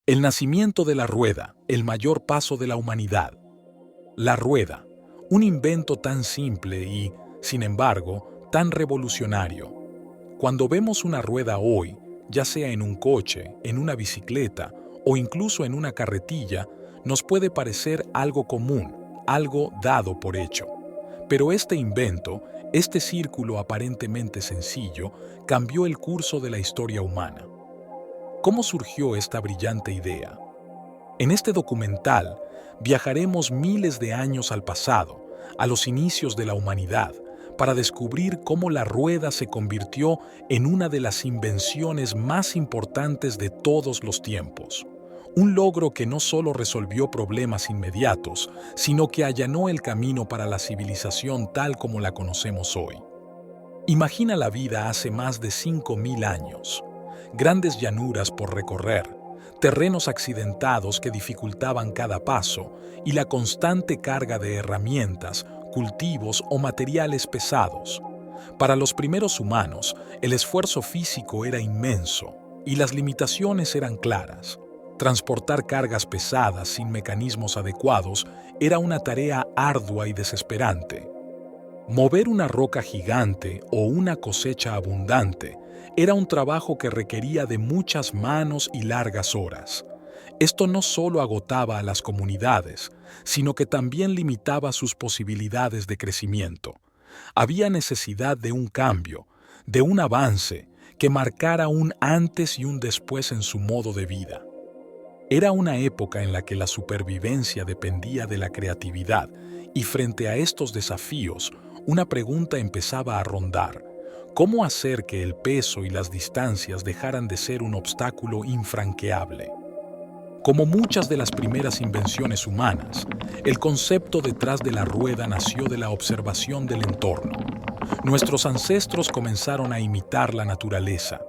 El nacimiento de la rueda, el mayor paso de la humanidad. La rueda, un invento tan simple y, sin embargo, tan revolucionario. Cuando vemos una rueda hoy, ya sea en un coche, en una bicicleta o incluso en una carretilla, nos puede parecer algo común, algo dado por hecho. Pero este invento, este círculo aparentemente sencillo, cambió el curso de la historia humana. ¿Cómo surgió esta brillante idea? En este documental viajaremos miles de años al pasado, a los inicios de la humanidad, para descubrir cómo la rueda se convirtió en una de las invenciones más importantes de todos los tiempos. Un logro que no solo resolvió problemas inmediatos, sino que allanó el camino para la civilización tal como la conocemos hoy. Imagina la vida hace más de 5.000 años. Grandes llanuras por recorrer, terrenos accidentados que dificultaban cada paso y la constante carga de herramientas, cultivos o materiales pesados. Para los primeros humanos, el esfuerzo físico era inmenso y las limitaciones eran claras. Transportar cargas pesadas sin mecanismos adecuados era una tarea ardua y desesperante. Mover una roca gigante o una cosecha abundante era un trabajo que requería de muchas manos y largas horas. Esto no solo agotaba a las comunidades, sino que también limitaba sus posibilidades de crecimiento. Había necesidad de un cambio, de un avance, que marcara un antes y un después en su modo de vida. Era una época en la que la supervivencia dependía de la creatividad, y frente a estos desafíos, una pregunta empezaba a rondar: ¿cómo hacer que el peso y las distancias dejaran de ser un obstáculo infranqueable? Como muchas de las primeras invenciones humanas, el concepto detrás de la rueda nació de la observación del entorno. Nuestros ancestros comenzaron a imitar la naturaleza,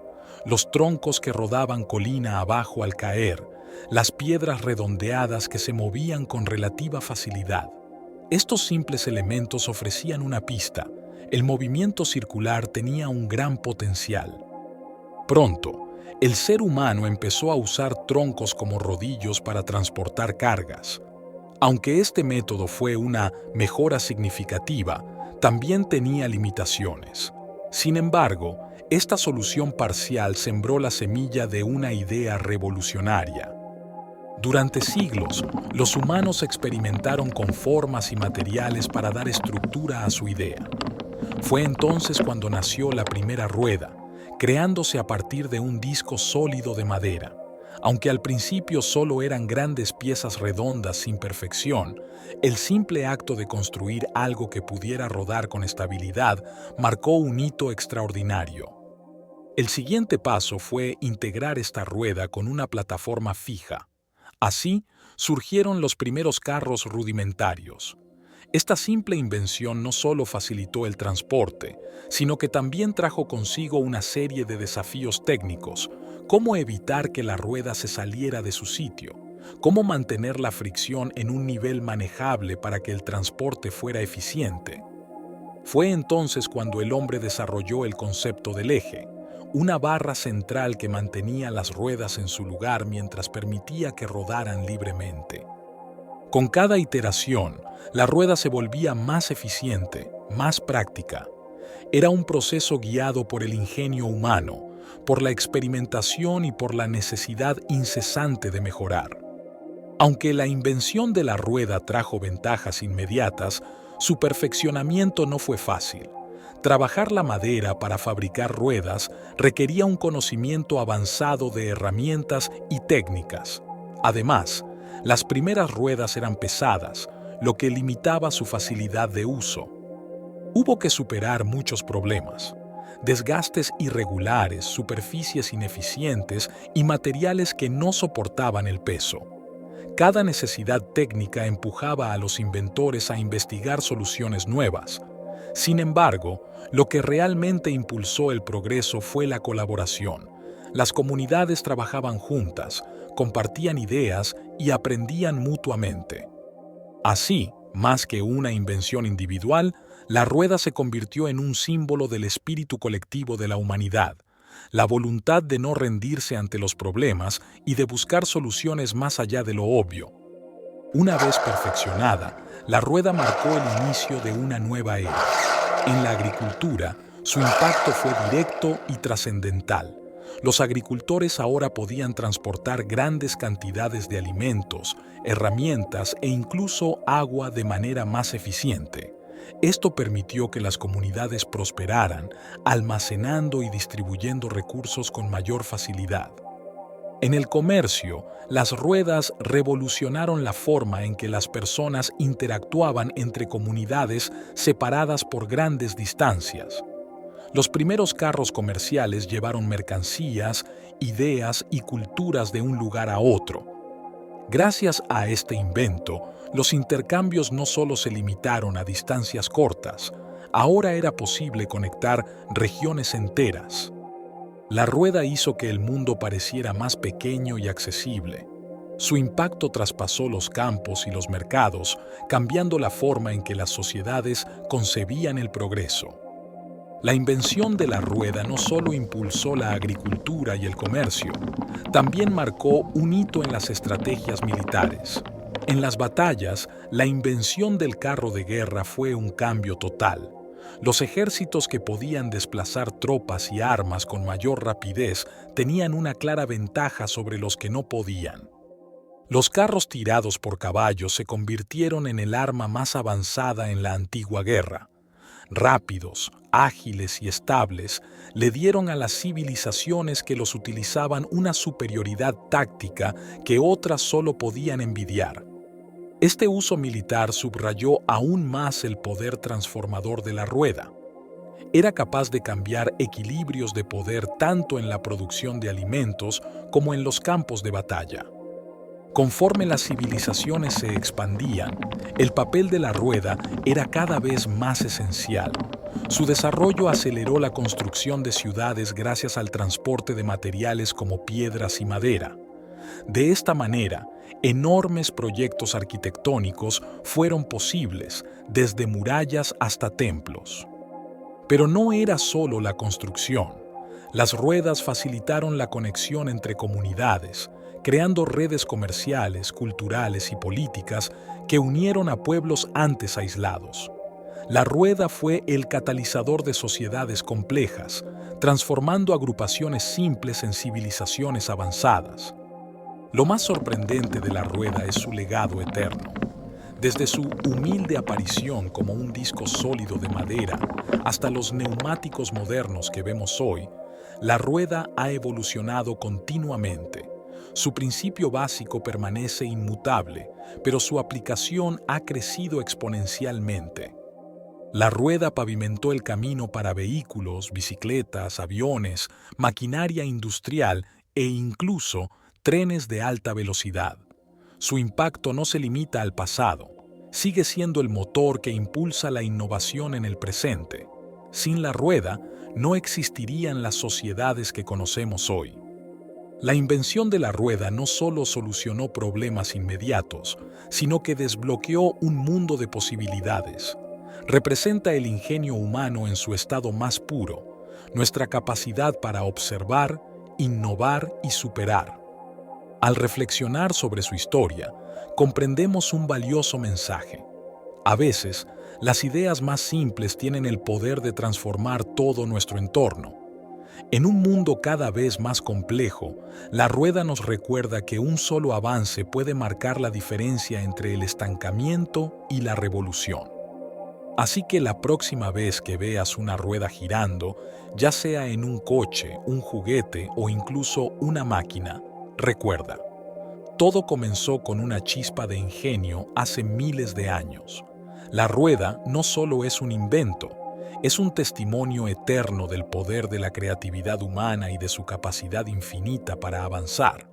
los troncos que rodaban colina abajo al caer, las piedras redondeadas que se movían con relativa facilidad. Estos simples elementos ofrecían una pista: el movimiento circular tenía un gran potencial. Pronto, el ser humano empezó a usar troncos como rodillos para transportar cargas. Aunque este método fue una mejora significativa, también tenía limitaciones. Sin embargo, esta solución parcial sembró la semilla de una idea revolucionaria. Durante siglos, los humanos experimentaron con formas y materiales para dar estructura a su idea. Fue entonces cuando nació la primera rueda, creándose a partir de un disco sólido de madera. Aunque al principio solo eran grandes piezas redondas sin perfección, el simple acto de construir algo que pudiera rodar con estabilidad marcó un hito extraordinario. El siguiente paso fue integrar esta rueda con una plataforma fija. Así surgieron los primeros carros rudimentarios. Esta simple invención no solo facilitó el transporte, sino que también trajo consigo una serie de desafíos técnicos: cómo evitar que la rueda se saliera de su sitio, cómo mantener la fricción en un nivel manejable para que el transporte fuera eficiente. Fue entonces cuando el hombre desarrolló el concepto del eje, una barra central que mantenía las ruedas en su lugar mientras permitía que rodaran libremente. Con cada iteración, la rueda se volvía más eficiente, más práctica. Era un proceso guiado por el ingenio humano, por la experimentación y por la necesidad incesante de mejorar. Aunque la invención de la rueda trajo ventajas inmediatas, su perfeccionamiento no fue fácil. Trabajar la madera para fabricar ruedas requería un conocimiento avanzado de herramientas y técnicas. Además, las primeras ruedas eran pesadas, lo que limitaba su facilidad de uso. Hubo que superar muchos problemas: desgastes irregulares, superficies ineficientes y materiales que no soportaban el peso. Cada necesidad técnica empujaba a los inventores a investigar soluciones nuevas. Sin embargo, lo que realmente impulsó el progreso fue la colaboración. Las comunidades trabajaban juntas, compartían ideas y aprendían mutuamente. Así, más que una invención individual, la rueda se convirtió en un símbolo del espíritu colectivo de la humanidad, la voluntad de no rendirse ante los problemas y de buscar soluciones más allá de lo obvio. Una vez perfeccionada, la rueda marcó el inicio de una nueva era. En la agricultura, su impacto fue directo y trascendental. Los agricultores ahora podían transportar grandes cantidades de alimentos, herramientas e incluso agua de manera más eficiente. Esto permitió que las comunidades prosperaran, almacenando y distribuyendo recursos con mayor facilidad. En el comercio, las ruedas revolucionaron la forma en que las personas interactuaban entre comunidades separadas por grandes distancias. Los primeros carros comerciales llevaron mercancías, ideas y culturas de un lugar a otro. Gracias a este invento, los intercambios no solo se limitaron a distancias cortas, ahora era posible conectar regiones enteras. La rueda hizo que el mundo pareciera más pequeño y accesible. Su impacto traspasó los campos y los mercados, cambiando la forma en que las sociedades concebían el progreso. La invención de la rueda no solo impulsó la agricultura y el comercio, también marcó un hito en las estrategias militares. En las batallas, la invención del carro de guerra fue un cambio total. Los ejércitos que podían desplazar tropas y armas con mayor rapidez tenían una clara ventaja sobre los que no podían. Los carros tirados por caballos se convirtieron en el arma más avanzada en la antigua guerra. Rápidos, ágiles y estables, le dieron a las civilizaciones que los utilizaban una superioridad táctica que otras solo podían envidiar. Este uso militar subrayó aún más el poder transformador de la rueda. Era capaz de cambiar equilibrios de poder tanto en la producción de alimentos como en los campos de batalla. Conforme las civilizaciones se expandían, el papel de la rueda era cada vez más esencial. Su desarrollo aceleró la construcción de ciudades gracias al transporte de materiales como piedras y madera. De esta manera, enormes proyectos arquitectónicos fueron posibles, desde murallas hasta templos. Pero no era solo la construcción. Las ruedas facilitaron la conexión entre comunidades, creando redes comerciales, culturales y políticas que unieron a pueblos antes aislados. La rueda fue el catalizador de sociedades complejas, transformando agrupaciones simples en civilizaciones avanzadas. Lo más sorprendente de la rueda es su legado eterno. Desde su humilde aparición como un disco sólido de madera hasta los neumáticos modernos que vemos hoy, la rueda ha evolucionado continuamente. Su principio básico permanece inmutable, pero su aplicación ha crecido exponencialmente. La rueda pavimentó el camino para vehículos, bicicletas, aviones, maquinaria industrial e incluso trenes de alta velocidad. Su impacto no se limita al pasado, sigue siendo el motor que impulsa la innovación en el presente. Sin la rueda, no existirían las sociedades que conocemos hoy. La invención de la rueda no solo solucionó problemas inmediatos, sino que desbloqueó un mundo de posibilidades. Representa el ingenio humano en su estado más puro, nuestra capacidad para observar, innovar y superar. Al reflexionar sobre su historia, comprendemos un valioso mensaje. A veces, las ideas más simples tienen el poder de transformar todo nuestro entorno. En un mundo cada vez más complejo, la rueda nos recuerda que un solo avance puede marcar la diferencia entre el estancamiento y la revolución. Así que la próxima vez que veas una rueda girando, ya sea en un coche, un juguete o incluso una máquina, recuerda, todo comenzó con una chispa de ingenio hace miles de años. La rueda no solo es un invento, es un testimonio eterno del poder de la creatividad humana y de su capacidad infinita para avanzar.